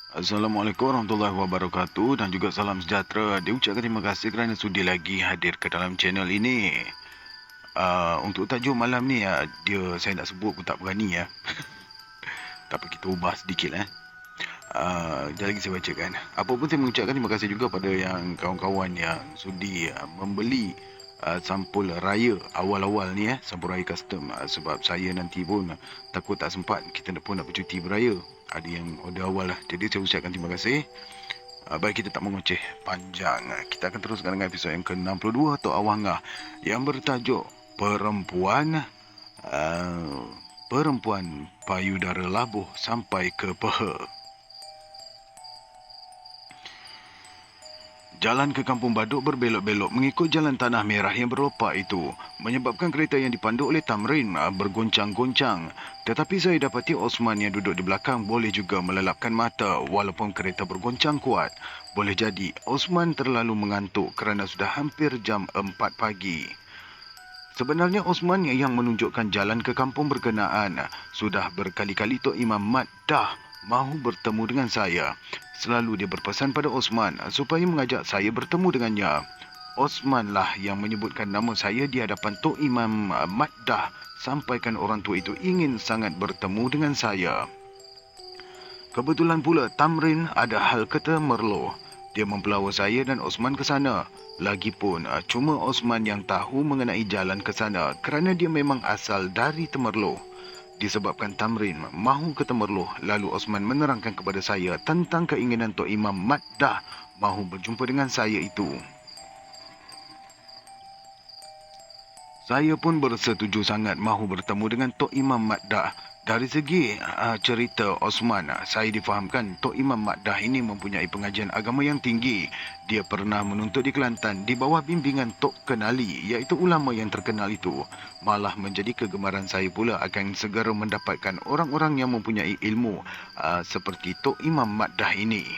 Assalamualaikum warahmatullahi wabarakatuh dan juga salam sejahtera. Diucapkan terima kasih kerana sudi lagi hadir ke dalam channel ini. Untuk tajuk malam ni, saya nak sebut pun tak berani ya. Tak apa, kita ubah sedikit Sekejap lagi saya bacakan. Apa pun saya mengucapkan terima kasih juga pada yang kawan-kawan yang sudi membeli sampul raya awal-awal ni sampul raya custom, sebab saya nanti pun takut tak sempat, kita pun nak bercuti beraya. Ada yang order awal lah. Jadi saya ucapkan terima kasih. Baik, kita tak mengoceh panjang. Kita akan teruskan dengan episod yang ke-62 atau Awangah yang bertajuk uh, Perempuan Payudara Labuh Sampai ke Peha. Jalan ke Kampung Baduk berbelok-belok mengikut jalan tanah merah yang berlopak itu, menyebabkan kereta yang dipandu oleh Tamrin bergoncang-goncang. Tetapi saya dapati Osman yang duduk di belakang boleh juga melelapkan mata walaupun kereta bergoncang kuat. Boleh jadi Osman terlalu mengantuk kerana sudah hampir jam 4 pagi. Sebenarnya Osman yang menunjukkan jalan ke kampung berkenaan. Sudah berkali-kali Tok Imam Mat dah mahu bertemu dengan saya. Selalu dia berpesan pada Osman supaya mengajak saya bertemu dengannya. Osman lah yang menyebutkan nama saya di hadapan Tok Imam Mat dah sampaikan orang tua itu ingin sangat bertemu dengan saya. Kebetulan pula Tamrin ada hal ke Temerloh. Dia mempelawa saya dan Osman ke sana. Lagipun cuma Osman yang tahu mengenai jalan ke sana kerana dia memang asal dari Temerloh. Disebabkan Tamrin mahu ke Temerloh, lalu Osman menerangkan kepada saya tentang keinginan Tok Imam Mat dah mahu berjumpa dengan saya itu. Saya pun bersetuju sangat mahu bertemu dengan Tok Imam Mat dah. Dari segi cerita Osman, saya difahamkan Tok Imam Mat dah ini mempunyai pengajian agama yang tinggi. Dia pernah menuntut di Kelantan di bawah bimbingan Tok Kenali, iaitu ulama yang terkenal itu. Malah menjadi kegemaran saya pula akan segera mendapatkan orang-orang yang mempunyai ilmu seperti Tok Imam Mat dah ini.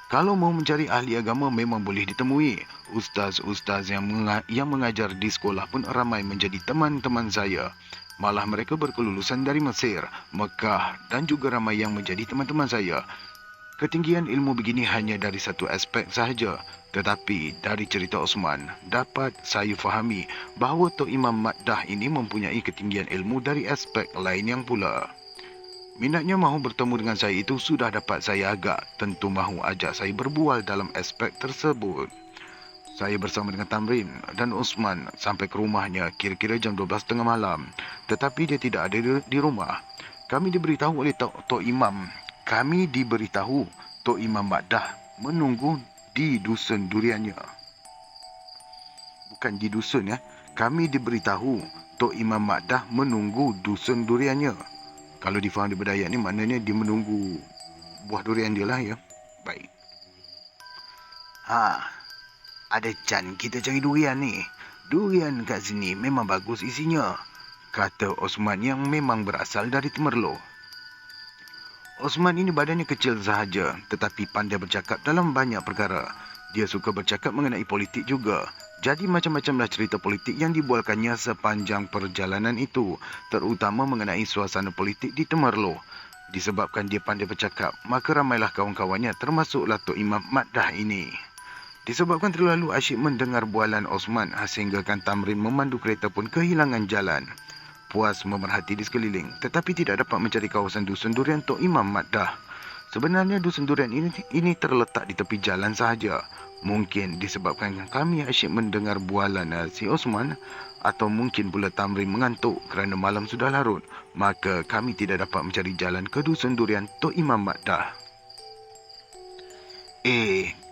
Kalau mau mencari ahli agama memang boleh ditemui. Ustaz-ustaz yang mengajar di sekolah pun ramai menjadi teman-teman saya. Malah mereka berkelulusan dari Mesir, Mekah dan juga ramai yang menjadi teman-teman saya. Ketinggian ilmu begini hanya dari satu aspek sahaja. Tetapi dari cerita Osman, dapat saya fahami bahawa Tok Imam Mat dah ini mempunyai ketinggian ilmu dari aspek lain yang pula. Minatnya mahu bertemu dengan saya itu sudah dapat saya agak. Tentu mahu ajak saya berbual dalam aspek tersebut. Saya bersama dengan Tamrin dan Osman sampai ke rumahnya kira-kira jam 12.30 malam. Tetapi dia tidak ada di rumah. Kami diberitahu oleh Tok Imam. Kami diberitahu Tok Imam Mat dah menunggu di dusun duriannya. Bukan di dusun Kami diberitahu Tok Imam Mat dah menunggu dusun duriannya. Kalau difaham di Badayak ni maknanya dia menunggu buah durian dia lah ya. Baik. Ada can kita cari durian ni. Durian kat sini memang bagus isinya, kata Osman yang memang berasal dari Temerloh. Osman ini badannya kecil sahaja tetapi pandai bercakap dalam banyak perkara. Dia suka bercakap mengenai politik juga. Jadi macam-macamlah cerita politik yang dibualkannya sepanjang perjalanan itu, terutama mengenai suasana politik di Temerloh. Disebabkan dia pandai bercakap, maka ramailah kawan-kawannya termasuklah Tok Imam Mat dah ini. Disebabkan terlalu asyik mendengar bualan Osman sehinggakan Tamrin memandu kereta pun kehilangan jalan. Puas memerhati di sekeliling tetapi tidak dapat mencari kawasan dusun durian Tok Imam Mat dah. Sebenarnya dusun durian ini terletak di tepi jalan sahaja. Mungkin disebabkan kami asyik mendengar bualan si Osman atau mungkin pula Tamrin mengantuk kerana malam sudah larut. Maka kami tidak dapat mencari jalan ke dusun durian Tok Imam Mat dah.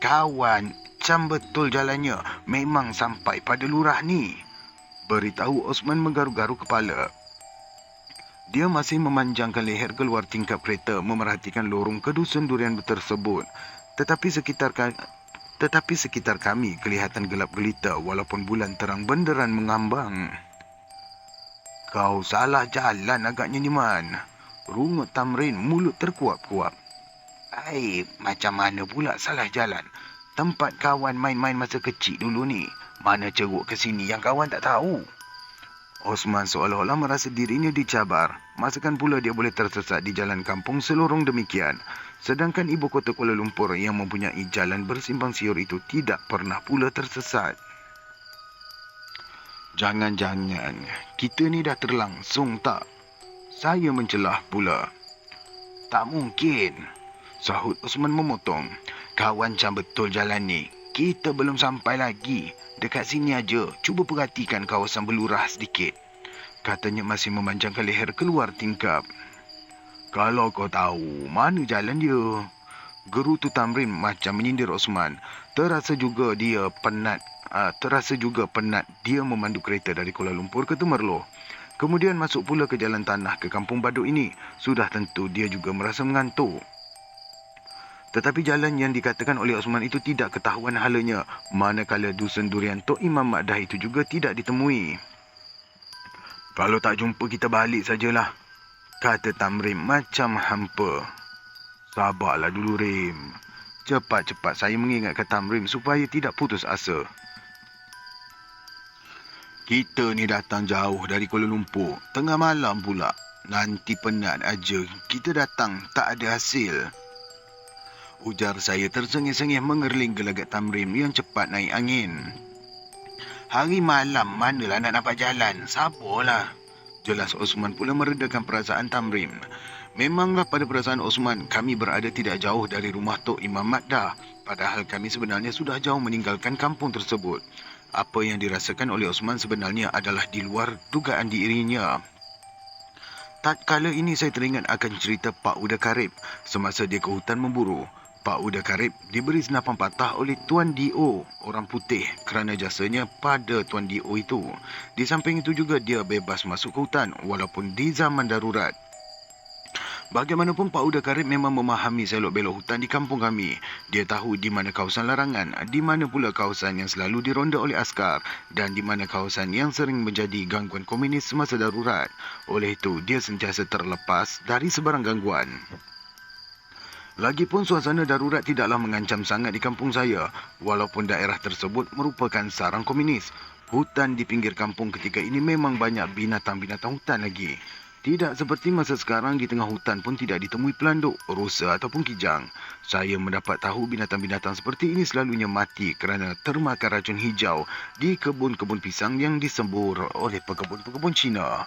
Kawan, macam betul jalannya. Memang sampai pada lurah ni, beritahu Osman menggaru-garu kepala. Dia masih memanjangkan leher keluar tingkap kereta memerhatikan lorong ke dusun durian tersebut. Tetapi sekitar kami kelihatan gelap gelita walaupun bulan terang benderang mengambang. Kau salah jalan agaknya ni Man, rungut Tamrin mulut terkuap-kuap. Macam mana pula salah jalan? Tempat kawan main-main masa kecil dulu ni. Mana ceruk ke sini yang kawan tak tahu? Osman seolah-olah merasa dirinya dicabar. Masakan pula dia boleh tersesat di jalan kampung selorong demikian. Sedangkan ibu kota Kuala Lumpur yang mempunyai jalan bersimpang siur itu tidak pernah pula tersesat. Jangan-jangan kita ni dah terlangsung tak? Saya mencelah pula. Tak mungkin, sahut Osman memotong. Kawan cam betul jalan ni. Kita belum sampai lagi. Dekat sini aja, cuba perhatikan kawasan berlurah sedikit. Katanya masih memanjangkan leher keluar tingkap. Kalau kau tahu, mana jalan dia? Gerutu Tamrin macam menyindir Osman. Terasa juga penat dia memandu kereta dari Kuala Lumpur ke Temerloh. Kemudian masuk pula ke jalan tanah ke Kampung Baduk ini. Sudah tentu dia juga merasa mengantuk. Tetapi jalan yang dikatakan oleh Osman itu tidak ketahuan halanya, manakala dusun durian Tok Imam Mak Dah itu juga tidak ditemui. Kalau tak jumpa kita balik sajalah, kata Tamrim macam hampa. Sabarlah dulu, Rim. Cepat-cepat saya mengingatkan Tamrim supaya tidak putus asa. Kita ni datang jauh dari Kuala Lumpur, tengah malam pula. Nanti penat aja, kita datang tak ada hasil. Ujar saya tersengih-sengih mengerling gelagat Tamrim yang cepat naik angin. Hari malam manalah nak dapat jalan, sabarlah. Jelas Osman pula meredakan perasaan Tamrim. Memanglah pada perasaan Osman, kami berada tidak jauh dari rumah Tok Imam Mak Dah. Padahal kami sebenarnya sudah jauh meninggalkan kampung tersebut. Apa yang dirasakan oleh Osman sebenarnya adalah di luar dugaan dirinya. Tatkala ini saya teringat akan cerita Pak Uda Karib semasa dia ke hutan memburu. Pak Uda Karib diberi senapan patah oleh Tuan D.O. orang putih kerana jasanya pada Tuan D.O. itu. Di samping itu juga dia bebas masuk ke hutan walaupun di zaman darurat. Bagaimanapun Pak Uda Karib memang memahami selok-belok hutan di kampung kami. Dia tahu di mana kawasan larangan, di mana pula kawasan yang selalu dironda oleh askar dan di mana kawasan yang sering menjadi gangguan komunis semasa darurat. Oleh itu, dia sentiasa terlepas dari sebarang gangguan. Lagipun suasana darurat tidaklah mengancam sangat di kampung saya, walaupun daerah tersebut merupakan sarang komunis. Hutan di pinggir kampung ketika ini memang banyak binatang-binatang hutan lagi. Tidak seperti masa sekarang di tengah hutan pun tidak ditemui pelanduk, rusa ataupun kijang. Saya mendapat tahu binatang-binatang seperti ini selalunya mati kerana termakan racun hijau di kebun-kebun pisang yang disembur oleh pekebun-pekebun Cina.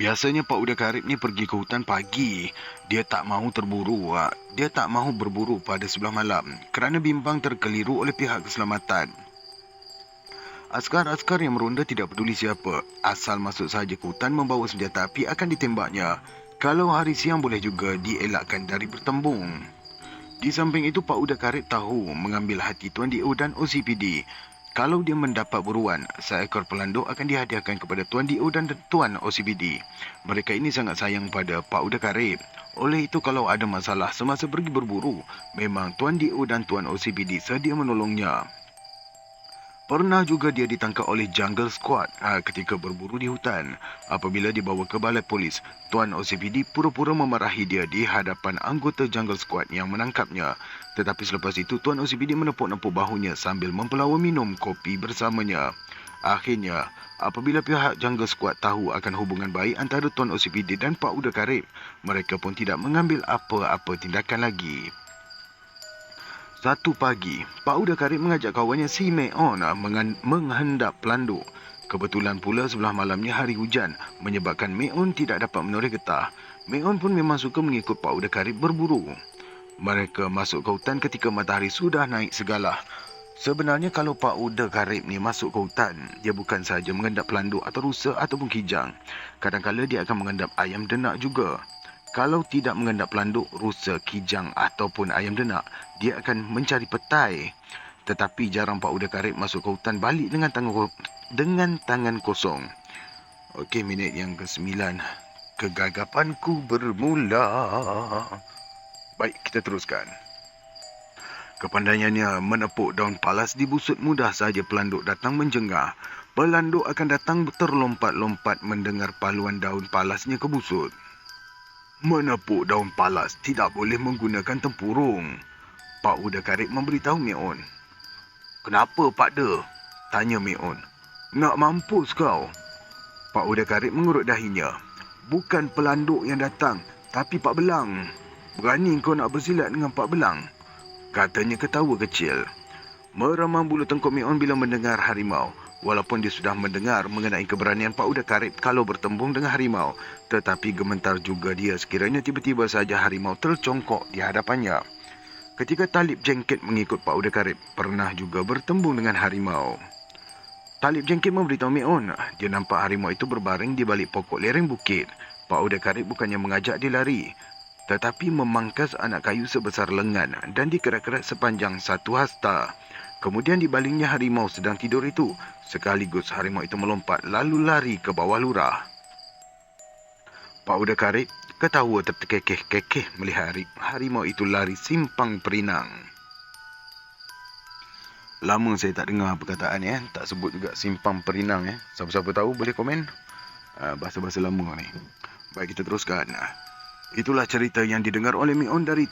Biasanya Pak Uda Karib ni pergi ke hutan pagi. Dia tak mahu berburu pada sebelah malam kerana bimbang terkeliru oleh pihak keselamatan. Askar-askar yang meronda tidak peduli siapa. Asal masuk sahaja ke hutan membawa senjata api akan ditembaknya. Kalau hari siang boleh juga dielakkan dari bertembung. Di samping itu Pak Uda Karib tahu mengambil hati Tuan D.O. dan OCPD. Kalau dia mendapat buruan, seekor pelanduk akan dihadiahkan kepada Tuan D.O. dan Tuan OCPD. Mereka ini sangat sayang pada Pak Uda Karib. Oleh itu kalau ada masalah semasa pergi berburu, memang Tuan D.O. dan Tuan OCPD sedia menolongnya. Pernah juga dia ditangkap oleh Jungle Squad ketika berburu di hutan. Apabila dibawa ke balai polis, Tuan OCPD pura-pura memarahi dia di hadapan anggota Jungle Squad yang menangkapnya. Tetapi selepas itu, Tuan OCPD menepuk-nepuk bahunya sambil mempelawa minum kopi bersamanya. Akhirnya, apabila pihak Jungle Squad tahu akan hubungan baik antara Tuan OCPD dan Pak Uda Karib, mereka pun tidak mengambil apa-apa tindakan lagi. Satu pagi, Pak Uda Karib mengajak kawannya si Meon menghendap pelanduk. Kebetulan pula sebelah malamnya hari hujan menyebabkan Meon tidak dapat menoreh getah. Meon pun memang suka mengikut Pak Uda Karib berburu. Mereka masuk ke hutan ketika matahari sudah naik segala. Sebenarnya kalau Pak Uda Karib ni masuk ke hutan, dia bukan sahaja mengendap pelanduk atau rusa ataupun kijang. Kadang-kadang dia akan mengendap ayam denak juga. Kalau tidak mengendap pelanduk, rusa, kijang ataupun ayam denak, dia akan mencari petai. Tetapi jarang Pak Uda Karib masuk ke hutan balik dengan tangan kosong. Okey, minit yang ke-9. Kegagapanku bermula. Baik, kita teruskan. Kepandaiannya menepuk daun palas di busut mudah saja pelanduk datang menjengah. Pelanduk akan datang terlompat-lompat mendengar paluan daun palasnya ke busut. Menepuk daun palas tidak boleh menggunakan tempurung. Pak Uda Karib memberitahu Meon. Kenapa, Pak De? Tanya Meon. Nak mampus kau. Pak Uda Karib mengurut dahinya. Bukan pelanduk yang datang, tapi Pak Belang. Berani kau nak bersilat dengan Pak Belang? Katanya ketawa kecil. Meramang bulu tengkuk Mion bila mendengar harimau. Walaupun dia sudah mendengar mengenai keberanian Pak Uda Karib kalau bertembung dengan harimau, tetapi gemetar juga dia sekiranya tiba-tiba saja harimau tercongkok di hadapannya. Ketika Talib Jengkit mengikut Pak Uda Karib, pernah juga bertembung dengan harimau. Talib Jengkit memberitahu Mion, dia nampak harimau itu berbaring di balik pokok lereng bukit. Pak Uda Karib bukannya mengajak dia lari, tetapi memangkas anak kayu sebesar lengan dan dikerat-kerat sepanjang 1 hasta. Kemudian dibalingnya harimau sedang tidur itu. Sekaligus harimau itu melompat lalu lari ke bawah lurah. Pak Uda Karib ketawa terkekeh-kekeh melihat harimau itu lari simpang perinang. Lama saya tak dengar perkataan tak sebut juga simpang perinang Siapa-siapa tahu boleh komen. Bahasa-bahasa lama ni. Baik, kita teruskan. Itulah cerita yang didengar oleh Mion dari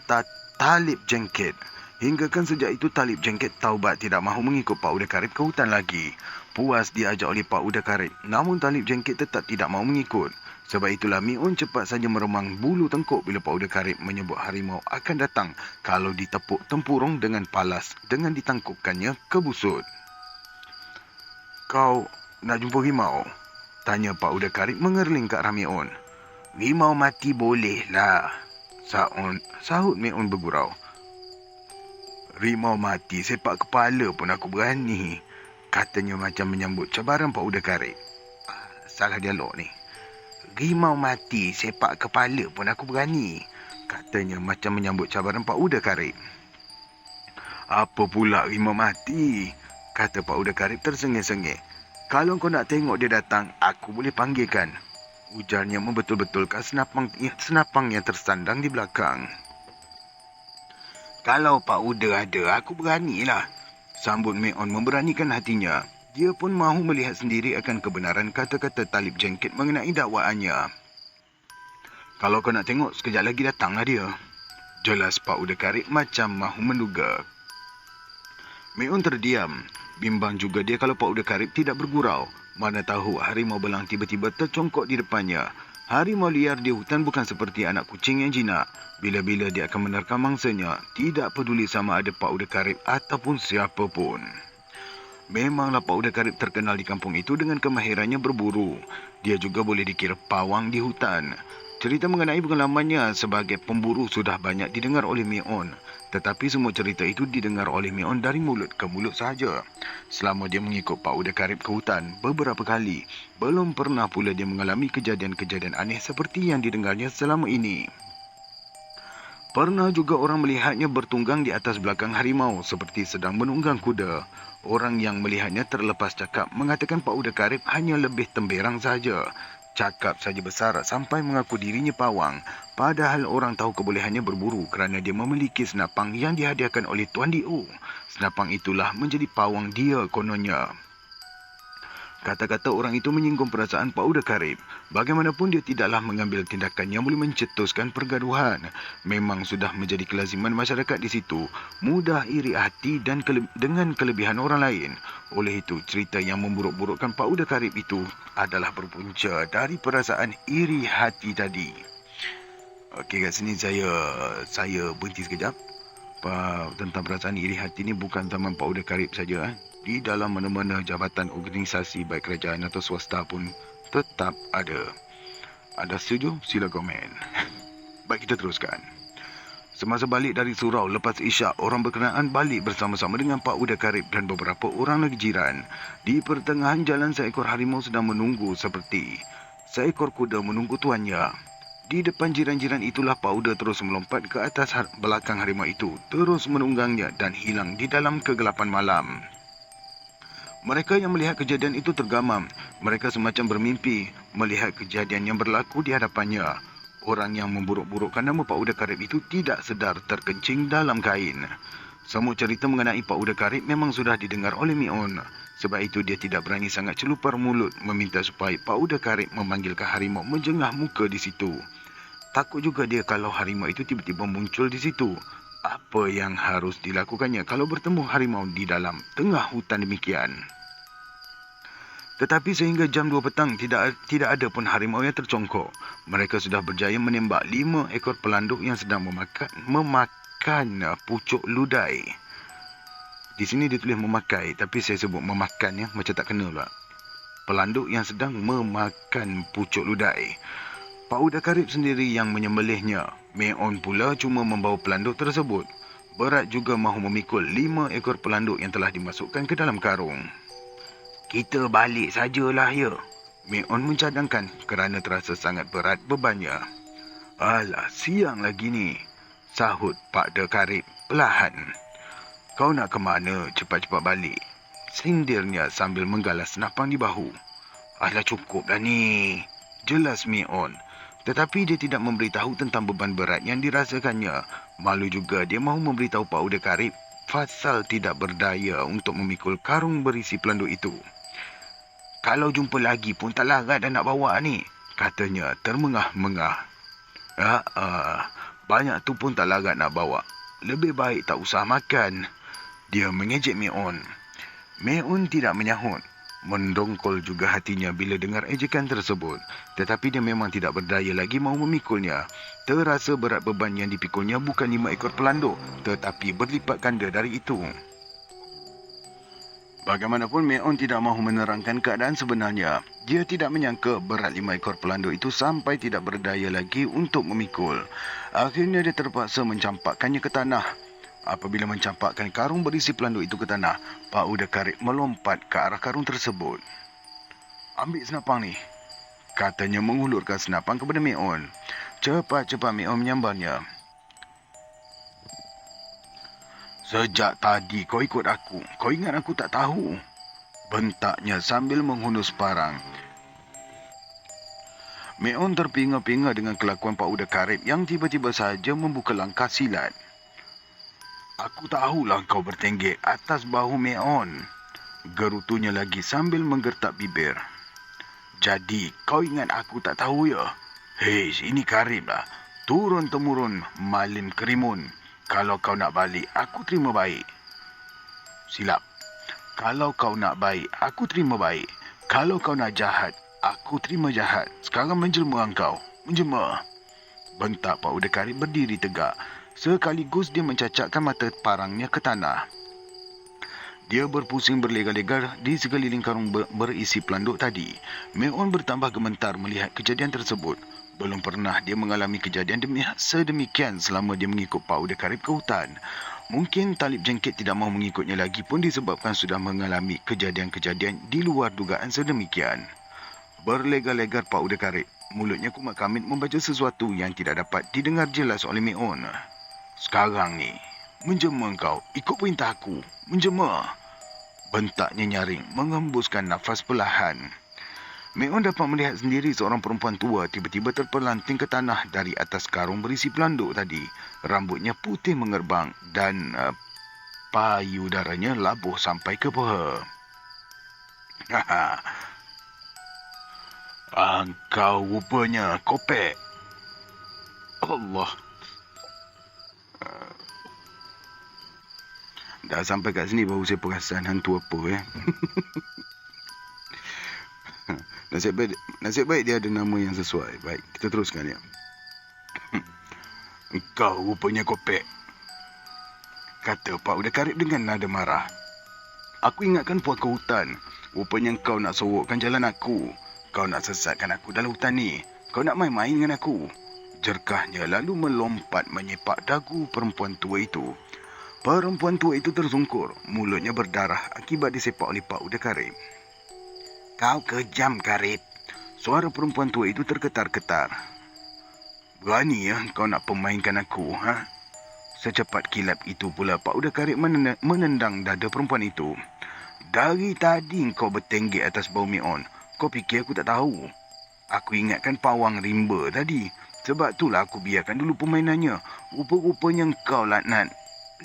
Talib Jengkit. Hinggakan sejak itu Talib Jengkit taubat tidak mahu mengikut Pak Uda Karib ke hutan lagi. Puas diajak oleh Pak Uda Karib, namun Talib Jengkit tetap tidak mahu mengikut. Sebab itulah Mion cepat saja meremang bulu tengkuk bila Pak Uda Karib menyebut harimau akan datang kalau ditepuk tempurung dengan palas dengan ditangkupkannya ke busut. Kau nak jumpa harimau? Tanya Pak Uda Karib mengerling ke arah Mion. Harimau mati bolehlah, sahut Mion bergurau. Harimau mati sepak kepala pun aku berani, katanya macam menyambut cabaran Pak Uda Karib. Salah dialog ni. Harimau mati sepak kepala pun aku berani, katanya macam menyambut cabaran Pak Uda Karib. Apa pula harimau mati? Kata Pak Uda Karib tersengih-sengih. Kalau kau nak tengok dia datang, aku boleh panggilkan. Ujarnya membetul-betulkan senapang yang tersandang di belakang. Kalau Pak Uda ada, aku beranilah, sambut Mion memberanikan hatinya. Dia pun mahu melihat sendiri akan kebenaran kata-kata Talib Jengkit mengenai dakwaannya. Kalau kau nak tengok, sekejap lagi datanglah dia. Jelas Pak Uda Karib macam mahu menduga. Mion terdiam. Bimbang juga dia kalau Pak Uda Karib tidak bergurau. Mana tahu harimau belang tiba-tiba tercongkok di depannya. Harimau liar di hutan bukan seperti anak kucing yang jinak. Bila-bila dia akan menerkam mangsanya, tidak peduli sama ada Pak Uda Karib ataupun siapa pun. Memanglah Pak Uda Karib terkenal di kampung itu dengan kemahirannya berburu. Dia juga boleh dikira pawang di hutan. Cerita mengenai pengalamannya sebagai pemburu sudah banyak didengar oleh Mion. Tetapi semua cerita itu didengar oleh Mion dari mulut ke mulut sahaja. Selama dia mengikut Pak Uda Karib ke hutan beberapa kali, belum pernah pula dia mengalami kejadian-kejadian aneh seperti yang didengarnya selama ini. Pernah juga orang melihatnya bertunggang di atas belakang harimau seperti sedang menunggang kuda. Orang yang melihatnya terlepas cakap mengatakan Pak Uda Karib hanya lebih temberang saja. Cakap saja besar sampai mengaku dirinya pawang. Padahal orang tahu kebolehannya berburu kerana dia memiliki senapang yang dihadiahkan oleh Tuan Dio. Senapang itulah menjadi pawang dia kononnya. Kata-kata orang itu menyinggung perasaan Pak Uda Karib. Bagaimanapun dia tidaklah mengambil tindakan yang boleh mencetuskan pergaduhan. Memang sudah menjadi kelaziman masyarakat di situ. Mudah iri hati dan dengan kelebihan orang lain. Oleh itu, cerita yang memburuk-burukkan Pak Uda Karib itu adalah berpunca dari perasaan iri hati tadi. Okey, kat sini saya berhenti sekejap. Tentang perasaan iri hati ni bukan zaman Pak Uda Karib saja. Di dalam mana-mana jabatan organisasi baik kerajaan atau swasta pun tetap ada. Ada setuju? Sila komen. Baik, kita teruskan. Semasa balik dari surau lepas isyak, orang berkenaan balik bersama-sama dengan Pak Uda Karib dan beberapa orang lagi jiran. Di pertengahan jalan seekor harimau sedang menunggu seperti seekor kuda menunggu tuannya. Di depan jiran-jiran itulah Pak Uda terus melompat ke atas belakang harimau itu, terus menunggangnya dan hilang di dalam kegelapan malam. Mereka yang melihat kejadian itu tergamam. Mereka semacam bermimpi melihat kejadian yang berlaku di hadapannya. Orang yang memburuk-burukkan nama Pak Uda Karib itu tidak sedar terkencing dalam kain. Semua cerita mengenai Pak Uda Karib memang sudah didengar oleh Mion. Sebab itu dia tidak berani sangat celupar mulut meminta supaya Pak Uda Karib memanggilkan harimau menjengah muka di situ. Takut juga dia kalau harimau itu tiba-tiba muncul di situ. Apa yang harus dilakukannya kalau bertemu harimau di dalam tengah hutan demikian? Tetapi sehingga jam 2 petang tidak ada pun harimau yang tercongkok. Mereka sudah berjaya menembak 5 ekor pelanduk yang sedang memakan pucuk ludai. Di sini ditulis memakai, tapi saya sebut memakan ya, macam tak kena pula. Pelanduk yang sedang memakan pucuk ludai. Pak Uda Karib sendiri yang menyembelihnya. Meon pula cuma membawa pelanduk tersebut. Berat juga mahu memikul 5 ekor pelanduk yang telah dimasukkan ke dalam karung. Kita balik sajalah ya. Meon mencadangkan kerana terasa sangat berat bebannya. Alah, siang lagi ni, sahut Pak Uda Karib perlahan. Kau nak ke mana cepat-cepat balik? Sindirnya sambil menggalas senapang di bahu. Alah, cukuplah ni. Jelas Meon. Tetapi dia tidak memberitahu tentang beban berat yang dirasakannya. Malu juga dia mahu memberitahu Pak Uda Karib pasal tidak berdaya untuk memikul karung berisi pelanduk itu. Kalau jumpa lagi pun tak larat dah nak bawa ni, katanya termengah-mengah. Banyak tu pun tak larat nak bawa. Lebih baik tak usah makan. Dia mengejek Meon. Meon tidak menyahut. Mendongkol juga hatinya bila dengar ejekan tersebut. Tetapi dia memang tidak berdaya lagi mahu memikulnya. Terasa berat beban yang dipikulnya bukan 5 ekor pelanduk, tetapi berlipat ganda dari itu. Bagaimanapun Meon tidak mahu menerangkan keadaan sebenarnya. Dia tidak menyangka berat 5 ekor pelanduk itu sampai tidak berdaya lagi untuk memikul. Akhirnya dia terpaksa mencampakkannya ke tanah. Apabila mencampakkan karung berisi pelanduk itu ke tanah, Pak Uda Karib melompat ke arah karung tersebut. Ambil senapang ni, katanya mengulurkan senapang kepada Meon. Cepat-cepat Meon menyambarnya. Sejak tadi kau ikut aku. Kau ingat aku tak tahu? Bentaknya sambil menghunus parang. Meon terpinga-pinga dengan kelakuan Pak Uda Karib yang tiba-tiba saja membuka langkah silat. Aku tahulah kau bertenggek atas bahu Meon. Gerutunya lagi sambil menggertak bibir. Jadi kau ingat aku tak tahu ya? Hei, ini Karib lah. Turun-temurun Malim Kerimun. Kalau kau nak balik, aku terima baik. Silap. Kalau kau nak baik, aku terima baik. Kalau kau nak jahat, aku terima jahat. Sekarang menjelma engkau. Menjelma. Bentak Pak Uda Karib berdiri tegak. Sekaligus dia mencacakkan mata parangnya ke tanah. Dia berpusing berlegar-legar di sekeliling karung berisi pelanduk tadi. Meon bertambah gemetar melihat kejadian tersebut. Belum pernah dia mengalami kejadian sedemikian selama dia mengikut Pak Uda Karib ke hutan. Mungkin Talib Jengkit tidak mahu mengikutnya lagi pun disebabkan sudah mengalami kejadian-kejadian di luar dugaan sedemikian. Berlegar-legar Pak Uda Karib. Mulutnya kumat kamit membaca sesuatu yang tidak dapat didengar jelas oleh Meon. Sekarang ni, menjema kau. Ikut perintah aku. Menjema. Bentaknya nyaring, mengembuskan nafas perlahan. Meon dapat melihat sendiri seorang perempuan tua tiba-tiba terpelanting ke tanah dari atas karung berisi pelanduk tadi. Rambutnya putih mengerbang dan payudaranya labuh sampai ke paha. Engkau rupanya kopek. Allah. Dah sampai kat sini baru saya perasan hantu apa. Nasib baik dia ada nama yang sesuai. Baik, kita teruskan ya. Engkau rupanya kopek, kata Pak Uda Karib dengan nada marah. Aku ingatkan puan ke hutan. Rupanya kau nak sorokkan jalan aku. Kau nak sesatkan aku dalam hutan ni. Kau nak main-main dengan aku. Jerkahnya lalu melompat menyepak dagu perempuan tua itu. Perempuan tua itu tersungkur. Mulutnya berdarah akibat disepak oleh Pak Uda Karib. Kau kejam, Karib. Suara perempuan tua itu tergetar-getar. Berani ya kau nak pemainkan aku, ha? Secepat kilap itu pula Pak Uda Karib menendang dada perempuan itu. Dari tadi kau bertenggek atas bau Meon. Kau fikir aku tak tahu? Aku ingatkan pawang rimba tadi. Sebab itulah aku biarkan dulu permainannya. Rupa-rupanya kau laknat.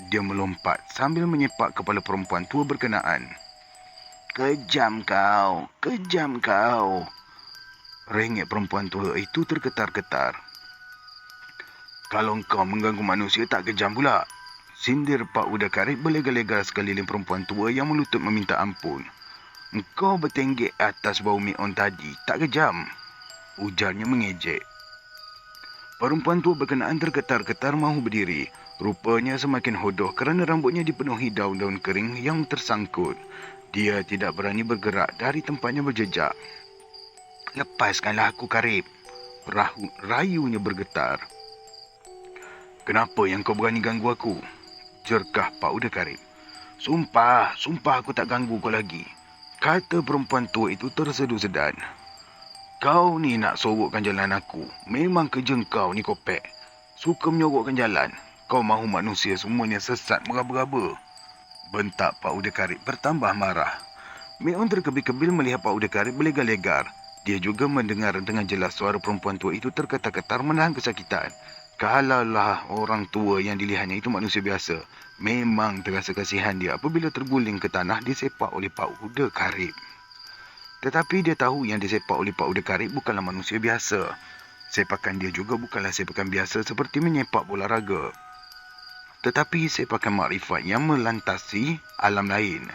Dia melompat sambil menyepak kepala perempuan tua berkenaan. Kejam kau, kejam kau. Rengek perempuan tua itu tergetar-getar. Kalau kau mengganggu manusia tak kejam pula. Sindir Pak Uda Karib berlegar-legar sekeliling perempuan tua yang melutut meminta ampun. Engkau bertenggek atas bau Meon tadi, tak kejam? Ujarnya mengejek. Perempuan tua berkenaan tergetar-getar mahu berdiri. Rupanya semakin hodoh kerana rambutnya dipenuhi daun-daun kering yang tersangkut. Dia tidak berani bergerak dari tempatnya berjejak. Lepaskanlah aku, Karib. Rayunya bergetar. Kenapa yang kau berani ganggu aku? Jerkah Pak Uda Karib. Sumpah aku tak ganggu kau lagi, kata perempuan tua itu tersedu-sedan. Kau ni nak sorokkan jalan aku. Memang kerja kau ni kopek. Suka menyorokkan jalan. Kau mahu manusia semuanya sesat meraba-raba. Bentak Pak Uda Karib bertambah marah. Meon terkebil-kebil melihat Pak Uda Karib berlegar-legar. Dia juga mendengar dengan jelas suara perempuan tua itu terketar-ketar menahan kesakitan. Kalaulah orang tua yang dilihatnya itu manusia biasa, memang terasa kasihan dia apabila terguling ke tanah disepak oleh Pak Uda Karib. Tetapi dia tahu yang disepak oleh Pak Uda Karib bukanlah manusia biasa. Sepakan dia juga bukanlah sepakan biasa seperti menyepak bola raga. Tetapi sepakan makrifat yang melantasi alam lain.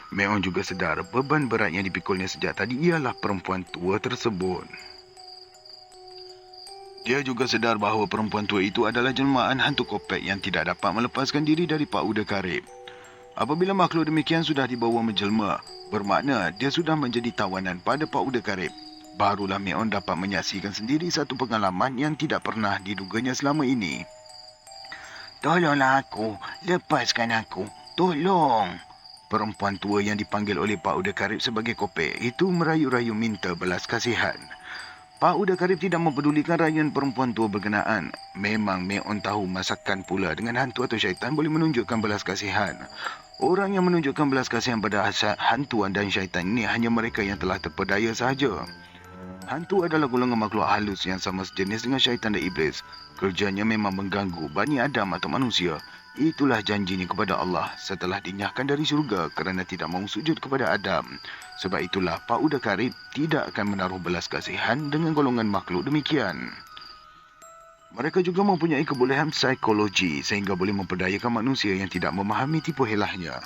Meon juga sedar beban berat yang dipikulnya sejak tadi ialah perempuan tua tersebut. Dia juga sedar bahawa perempuan tua itu adalah jelmaan hantu kopek yang tidak dapat melepaskan diri dari Pak Uda Karib. Apabila makhluk demikian sudah dibawa menjelma, bermakna dia sudah menjadi tawanan pada Pak Uda Karib. Barulah Meon dapat menyaksikan sendiri satu pengalaman yang tidak pernah diduganya selama ini. Tolonglah aku, lepaskan aku, tolong. Perempuan tua yang dipanggil oleh Pak Uda Karib sebagai kopek itu merayu-rayu minta belas kasihan. Pak Uda Karib tidak mempedulikan rayuan perempuan tua berkenaan. Memang Meon tahu masakan pula dengan hantu atau syaitan boleh menunjukkan belas kasihan. Orang yang menunjukkan belas kasihan pada hantu dan syaitan ini hanya mereka yang telah terpedaya sahaja. Hantu adalah golongan makhluk halus yang sama sejenis dengan syaitan dan iblis. Kerjanya memang mengganggu Bani Adam atau manusia. Itulah janjinya kepada Allah setelah dinyahkan dari syurga kerana tidak mahu sujud kepada Adam. Sebab itulah Pak Uda Karib tidak akan menaruh belas kasihan dengan golongan makhluk demikian. Mereka juga mempunyai kebolehan psikologi sehingga boleh memperdayakan manusia yang tidak memahami tipu helahnya.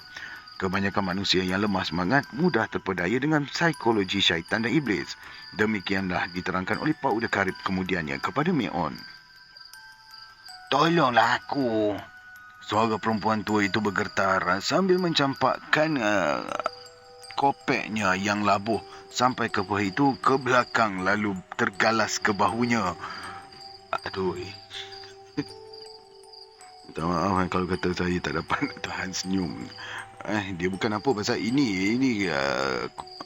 Kebanyakan manusia yang lemah semangat mudah terpedaya dengan psikologi syaitan dan iblis. Demikianlah diterangkan oleh Pak Uda Karib kemudiannya kepada Meon. Tolonglah aku. Suara perempuan tua itu bergetar sambil mencampakkan kopeknya yang labuh sampai kepala itu ke belakang lalu tergalas ke bahunya. Aduh. Minta maaf kalau kata saya tak dapat nak tahan senyum. Dia bukan apa pasal ini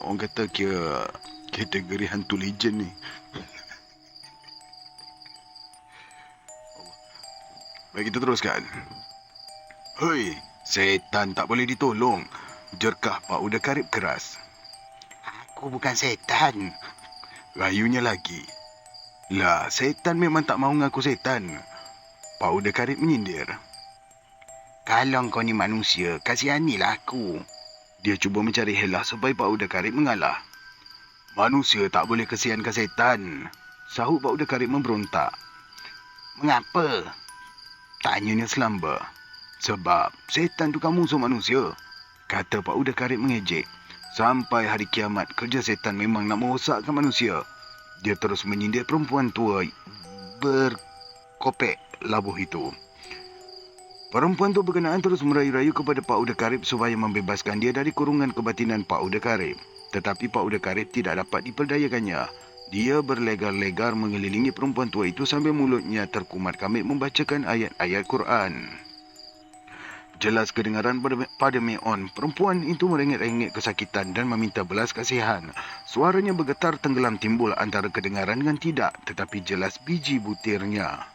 orang kata kira kategori hantu legend ni. Baik, kita teruskan. Hei, setan tak boleh ditolong. Jerkah Pak Uda Karib keras. Aku bukan setan. Rayunya lagi. Lah, setan memang tak mahu ngaku setan. Pak Uda Karib menyindir. Kalau kau ni manusia, kasihanilah aku. Dia cuba mencari helah supaya Pak Uda Karib mengalah. Manusia tak boleh kasihankan setan. Sahut Pak Uda Karib memberontak. Mengapa? Tanyanya selamba. Sebab setan tu kan musuh manusia, kata Pak Uda Karib mengejek. Sampai hari kiamat, kerja setan memang nak merosakkan manusia. Dia terus menyindir perempuan tua berkopek labuh itu. Perempuan tua berkenaan terus merayu-rayu kepada Pak Uda Karib supaya membebaskan dia dari kurungan kebatinan Pak Uda Karib. Tetapi Pak Uda Karib tidak dapat diperdayakannya. Dia berlegar-legar mengelilingi perempuan tua itu sambil mulutnya terkumat kamit membacakan ayat-ayat Quran. Jelas kedengaran pada Meon. Perempuan itu merengek-rengek kesakitan dan meminta belas kasihan. Suaranya bergetar tenggelam timbul antara kedengaran dengan tidak, tetapi jelas biji butirnya.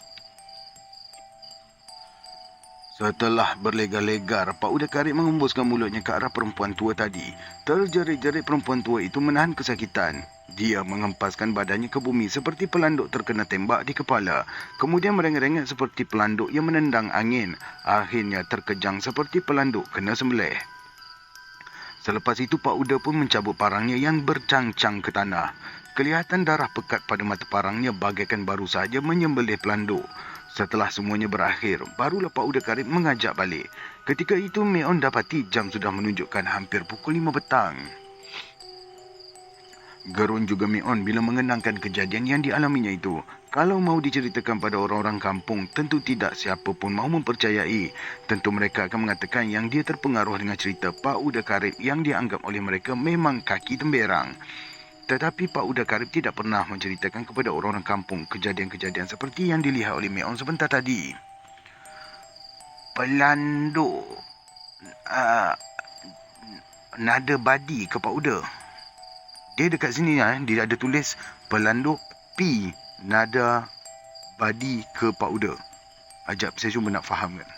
Setelah berlegar-legar, Pak Uda Karib mengembuskan mulutnya ke arah perempuan tua tadi. Terjerit-jerit perempuan tua itu menahan kesakitan. Dia mengempaskan badannya ke bumi seperti pelanduk terkena tembak di kepala. Kemudian merengek-rengek seperti pelanduk yang menendang angin. Akhirnya terkejang seperti pelanduk kena sembelih. Selepas itu Pak Uda pun mencabut parangnya yang bercangcang ke tanah. Kelihatan darah pekat pada mata parangnya bagaikan baru saja menyembelih pelanduk. Setelah semuanya berakhir, barulah Pak Uda Karib mengajak balik. Ketika itu Meon dapati jam sudah menunjukkan hampir pukul 5 petang. Gerun juga Meon bila mengenangkan kejadian yang dialaminya itu. Kalau mahu diceritakan pada orang-orang kampung, tentu tidak siapa pun mahu mempercayai. Tentu mereka akan mengatakan yang dia terpengaruh dengan cerita Pak Uda Karib yang dianggap oleh mereka memang kaki temberang. Tetapi Pak Uda Karib tidak pernah menceritakan kepada orang-orang kampung kejadian-kejadian seperti yang dilihat oleh Meon sebentar tadi. Pelanduk uh, nada badi ke Pak Uda. Dia dekat sini dia ada tulis pelanduk P nada badi ke Pak Uda. Ajab, saya cuma nak faham kan.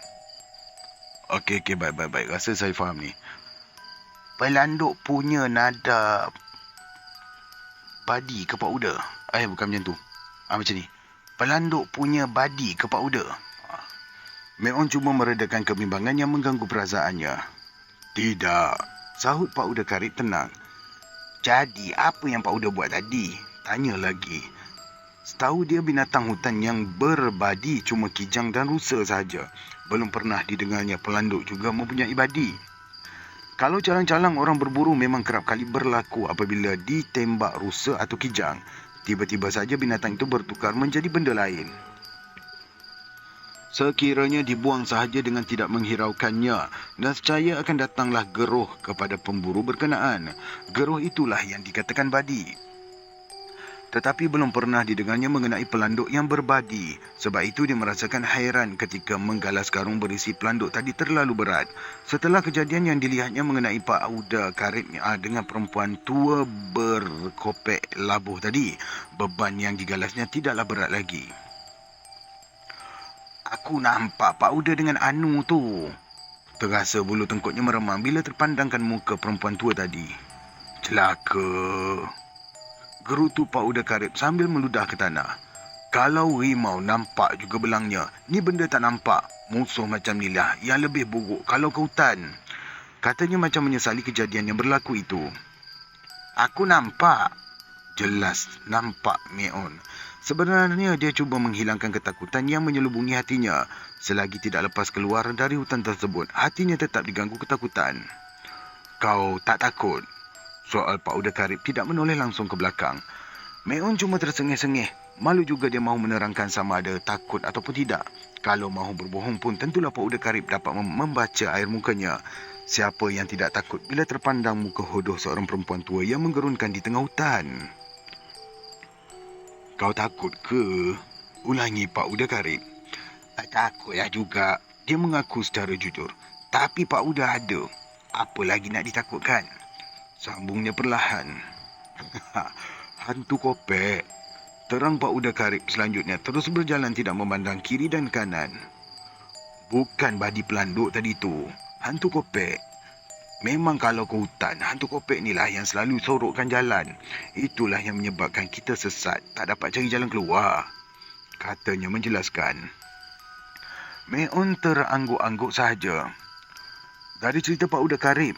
Okey, baik. Rasa saya faham ni. Pelanduk punya nada badi ke Pak Uda. Bukan macam tu. Macam ni. Pelanduk punya badi ke Pak Uda. Meon cuma meredakan kebimbangan yang mengganggu perasaannya. Tidak, sahut Pak Uda Karib tenang. Jadi, apa yang Pak Uda buat tadi? Tanya lagi. Setahu dia binatang hutan yang berbadi cuma kijang dan rusa sahaja. Belum pernah didengarnya pelanduk juga mempunyai badi. Kalau calang-calang orang berburu memang kerap kali berlaku apabila ditembak rusa atau kijang. Tiba-tiba saja binatang itu bertukar menjadi benda lain. Sekiranya dibuang sahaja dengan tidak menghiraukannya, nescaya akan datanglah geruh kepada pemburu berkenaan. Geruh itulah yang dikatakan badi. Tetapi belum pernah didengarnya mengenai pelanduk yang berbadi. Sebab itu dia merasakan hairan ketika menggalas karung berisi pelanduk tadi terlalu berat. Setelah kejadian yang dilihatnya mengenai Pak Uda Karib dengan perempuan tua berkopek labuh tadi, beban yang digalasnya tidaklah berat lagi. Aku nampak Pak Uda dengan Anu tu. Terasa bulu tengkuknya meremang bila terpandangkan muka perempuan tua tadi. Celaka. Gerutu Pak Uda Karib sambil meludah ke tanah. Kalau rimau nampak juga belangnya, ni benda tak nampak. Musuh macam ni lah yang lebih buruk kalau ke hutan. Katanya macam menyesali kejadian yang berlaku itu. Aku nampak. Jelas nampak Meon. Sebenarnya dia cuba menghilangkan ketakutan yang menyelubungi hatinya. Selagi tidak lepas keluar dari hutan tersebut, hatinya tetap diganggu ketakutan. Kau tak takut? Soal Pak Uda Karib tidak menoleh langsung ke belakang. Meon cuma tersengih-sengih. Malu juga dia mahu menerangkan sama ada takut ataupun tidak. Kalau mahu berbohong pun tentulah Pak Uda Karib dapat membaca air mukanya. Siapa yang tidak takut bila terpandang muka hodoh seorang perempuan tua yang menggerunkan di tengah hutan? Kau takut ke? Ulangi Pak Uda Karib. Takutlah juga. Dia mengaku secara jujur. Tapi Pak Uda ada. Apa lagi nak ditakutkan? Sambungnya perlahan. Hantu kopek. Terang Pak Uda Karib selanjutnya terus berjalan tidak memandang kiri dan kanan. Bukan badi pelanduk tadi tu. Hantu kopek. Memang kalau ke hutan, hantu kopek ni lah yang selalu sorokkan jalan. Itulah yang menyebabkan kita sesat, tak dapat cari jalan keluar. Katanya menjelaskan. Meon terangguk-angguk sahaja. Dari cerita Pak Uda Karib,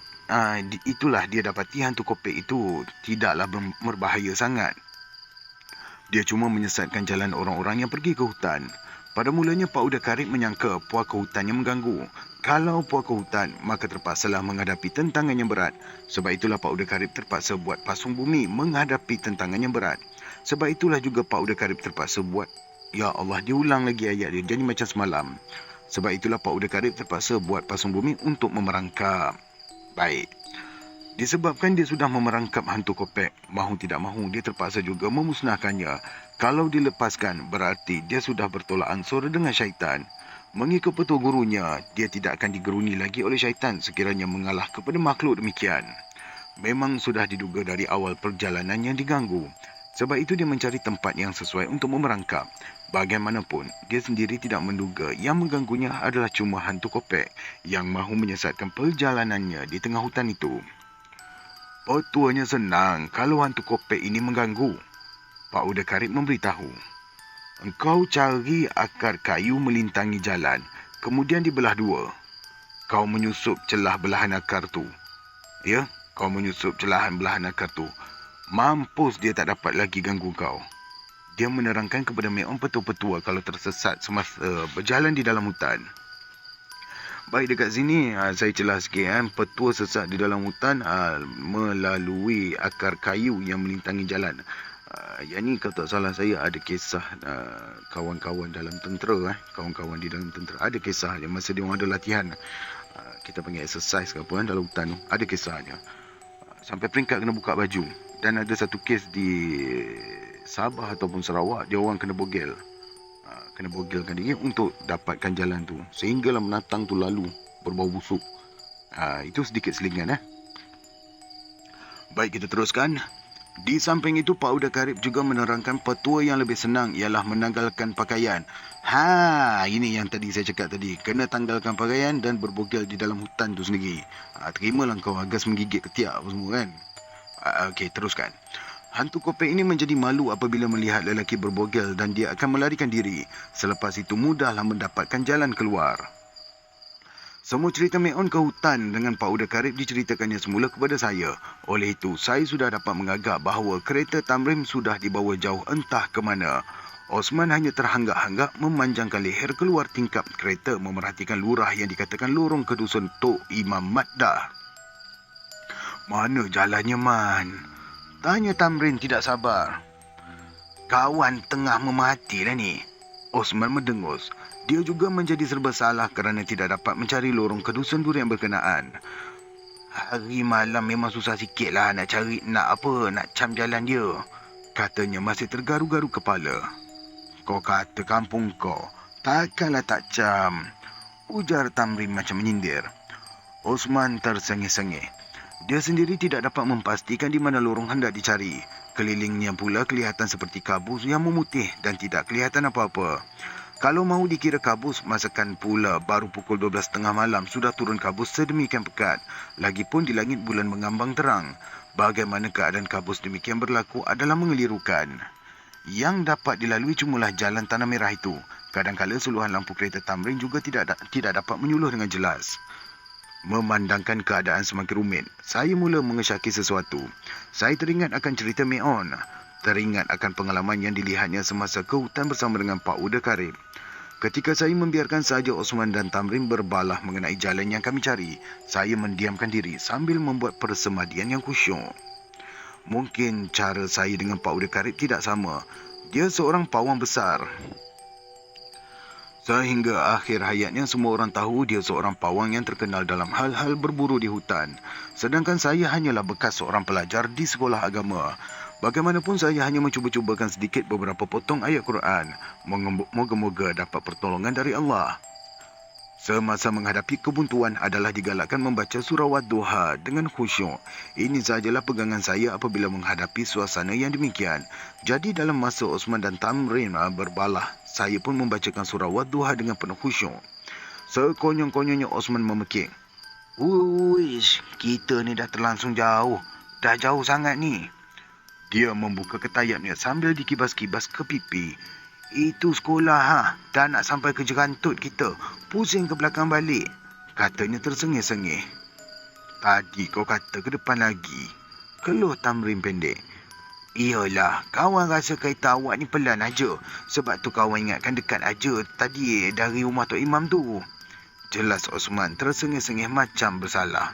itulah dia dapati hantu kopek itu tidaklah berbahaya sangat. Dia cuma menyesatkan jalan orang-orang yang pergi ke hutan. Pada mulanya Pak Uda Karib menyangka puaka hutan yang mengganggu. Kalau puaka hutan, maka terpaksalah menghadapi tentangan yang berat. Sebab itulah Pak Uda Karib terpaksa buat pasung bumi menghadapi tentangan yang berat. Sebab itulah juga Pak Uda Karib terpaksa buat, ya Allah, diulang lagi ayat dia jadi macam semalam. Sebab itulah Pak Uda Karib terpaksa buat pasung bumi untuk memerangkap. Baik. Disebabkan dia sudah memerangkap hantu kopek, mahu tidak mahu dia terpaksa juga memusnahkannya. Kalau dilepaskan, berarti dia sudah bertolak ansur dengan syaitan. Mengikut petua gurunya, dia tidak akan digeruni lagi oleh syaitan sekiranya mengalah kepada makhluk demikian. Memang sudah diduga dari awal perjalanan yang diganggu. Sebab itu dia mencari tempat yang sesuai untuk memerangkap. Bagaimanapun, dia sendiri tidak menduga yang mengganggunya adalah cuma hantu kopek yang mahu menyesatkan perjalanannya di tengah hutan itu. Petuanya senang kalau hantu kopek ini mengganggu. Pak Uda Karib memberitahu. Engkau cari akar kayu melintangi jalan, kemudian dibelah dua. Kau menyusup celah belahan akar tu. Ya, kau menyusup celah belahan akar tu. Mampus dia tak dapat lagi ganggu kau. Dia menerangkan kepada Meon petua-petua kalau tersesat semasa berjalan di dalam hutan. Baik, dekat sini saya celah sikit. Petua sesat di dalam hutan melalui akar kayu yang melintangi jalan. Yang ni kalau tak salah saya ada kisah kawan-kawan dalam tentera. Kawan-kawan di dalam tentera ada kisah dia masa dia orang ada latihan. Kita panggil exercise ke apa dalam hutan tu. Ada kisahnya. Sampai peringkat kena buka baju. Dan ada satu kes di Sabah ataupun Sarawak, dia orang kena bogel. Kena bogelkan diri untuk dapatkan jalan tu. Sehinggalah menatang tu lalu berbau busuk. Itu sedikit selingan. Baik, kita teruskan. Di samping itu, Pak Uda Karib juga menerangkan petua yang lebih senang ialah menanggalkan pakaian. Ini yang tadi saya cakap tadi. Kena tanggalkan pakaian dan berbogel di dalam hutan tu sendiri. Terimalah kau agas menggigit ketiak apa semua kan. Okey, teruskan. Hantu kopek ini menjadi malu apabila melihat lelaki berbogel dan dia akan melarikan diri. Selepas itu mudahlah mendapatkan jalan keluar. Semua cerita Mek On ke hutan dengan Pak Uda Karib diceritakannya semula kepada saya. Oleh itu, saya sudah dapat mengagak bahawa kereta Tamrim sudah dibawa jauh entah ke mana. Osman hanya terhanggak-hanggak memanjangkan leher keluar tingkap kereta memerhatikan lurah yang dikatakan lorong ke dusun Tok Imam Maddah. Mana jalannya, Man? Tanya Tamrin tidak sabar. Kawan tengah memati dah ni. Osman mendengus. Dia juga menjadi serba salah kerana tidak dapat mencari lorong ke dusun durian berkenaan. Hari malam memang susah sikit lah nak cam jalan dia. Katanya masih tergaru-garu kepala. Kau kata kampung kau, takkanlah tak cam. Ujar Tamrin macam menyindir. Osman tersengih-sengih. Dia sendiri tidak dapat memastikan di mana lorong hendak dicari. Kelilingnya pula kelihatan seperti kabus yang memutih dan tidak kelihatan apa-apa. Kalau mahu dikira kabus, masakan pula baru pukul 12.30 malam sudah turun kabus sedemikian pekat. Lagipun di langit bulan mengambang terang. Bagaimana keadaan kabus demikian berlaku adalah mengelirukan. Yang dapat dilalui cumalah jalan tanah merah itu. Kadang-kala suluhan lampu kereta Tamrin juga tidak dapat menyuluh dengan jelas. Memandangkan keadaan semakin rumit, saya mula mengesyaki sesuatu. Saya teringat akan cerita Mek On. Teringat akan pengalaman yang dilihatnya semasa ke hutan bersama dengan Pak Uda Karib. Ketika saya membiarkan sahaja Osman dan Tamrin berbalah mengenai jalan yang kami cari, saya mendiamkan diri sambil membuat persemadian yang khusyuk. Mungkin cara saya dengan Pak Uda Karib tidak sama. Dia seorang pawang besar. Sehingga akhir hayatnya semua orang tahu dia seorang pawang yang terkenal dalam hal-hal berburu di hutan. Sedangkan saya hanyalah bekas seorang pelajar di sekolah agama. Bagaimanapun saya hanya mencuba-cubakan sedikit beberapa potong ayat Quran. Moga-moga dapat pertolongan dari Allah. Semasa menghadapi kebuntuan adalah digalakkan membaca surah Wadduha dengan khusyuk. Ini sahajalah pegangan saya apabila menghadapi suasana yang demikian. Jadi dalam masa Osman dan Tamrin berbalah, saya pun membacakan surah Wadduha dengan penuh khusyuk. Sekonyong-konyongnya Osman memekik. Uish, kita ni dah terlangsung jauh. Dah jauh sangat ni. Dia membuka ketayapnya sambil dikibas-kibas ke pipi. Itu sekolah dah nak sampai ke jerantut kita. Pusing ke belakang balik. Katanya tersengih-sengih. Tadi kau kata ke depan lagi. Keluh Tamrin pendek. Iyalah, kawan rasa kereta awak ni pelan aja. Sebab tu kawan ingatkan dekat aja tadi dari rumah Tok Imam tu. Jelas Osman tersengih-sengih macam bersalah.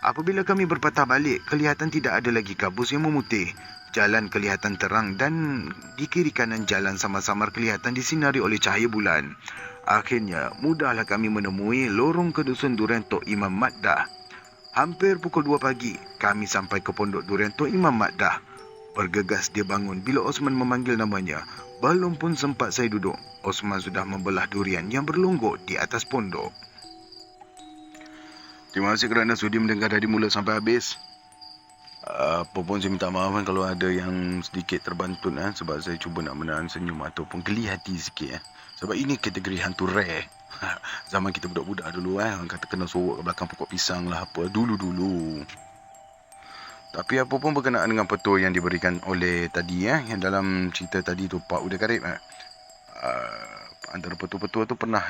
Apabila kami berpatah balik, kelihatan tidak ada lagi kabus yang memutih. Jalan kelihatan terang dan di kiri kanan jalan samar-samar kelihatan disinari oleh cahaya bulan. Akhirnya, mudahlah kami menemui lorong ke dusun durian Tok Imam Maddah. Hampir pukul 2 pagi, kami sampai ke pondok durian Tok Imam Maddah. Bergegas dia bangun bila Osman memanggil namanya. Belum pun sempat saya duduk, Osman sudah membelah durian yang berlonggok di atas pondok. Terima kasih kerana sudi mendengar dari mula sampai habis. Apa pun saya minta maaf kalau ada yang sedikit terbantun sebab saya cuba nak menahan senyum ataupun geli hati sikit sebab ini kategori hantu rare. Zaman kita budak-budak dulu orang kata kena sorok ke belakang pokok pisang lah apa dulu-dulu. Tapi apa pun berkenaan dengan petua yang diberikan oleh tadi yang dalam cerita tadi tu Pak Uda Karib antara petua-petua tu pernah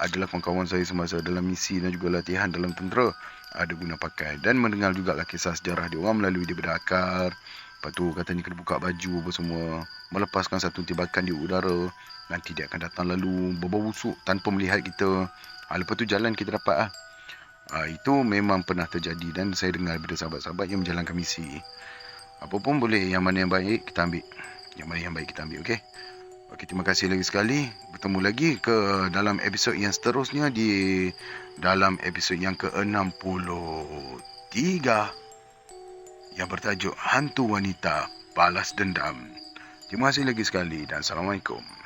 adalah kawan-kawan saya semasa dalam misi dan juga latihan dalam tentera ada guna pakai dan mendengar juga lah kisah sejarah dia orang melalui daripada akar. Lepas tu katanya kena buka baju apa semua, melepaskan satu tembakan di udara, nanti dia akan datang lalu berbau busuk tanpa melihat kita. Lepas tu jalan kita dapat itu memang pernah terjadi dan saya dengar daripada sahabat-sahabat yang menjalankan misi. Apa pun boleh, yang mana yang baik kita ambil. Yang mana yang baik kita ambil, okey? Okey, terima kasih lagi sekali. Bertemu lagi ke dalam episod yang seterusnya di dalam episod yang ke-63 yang bertajuk Hantu Wanita Balas Dendam. Terima kasih lagi sekali dan Assalamualaikum.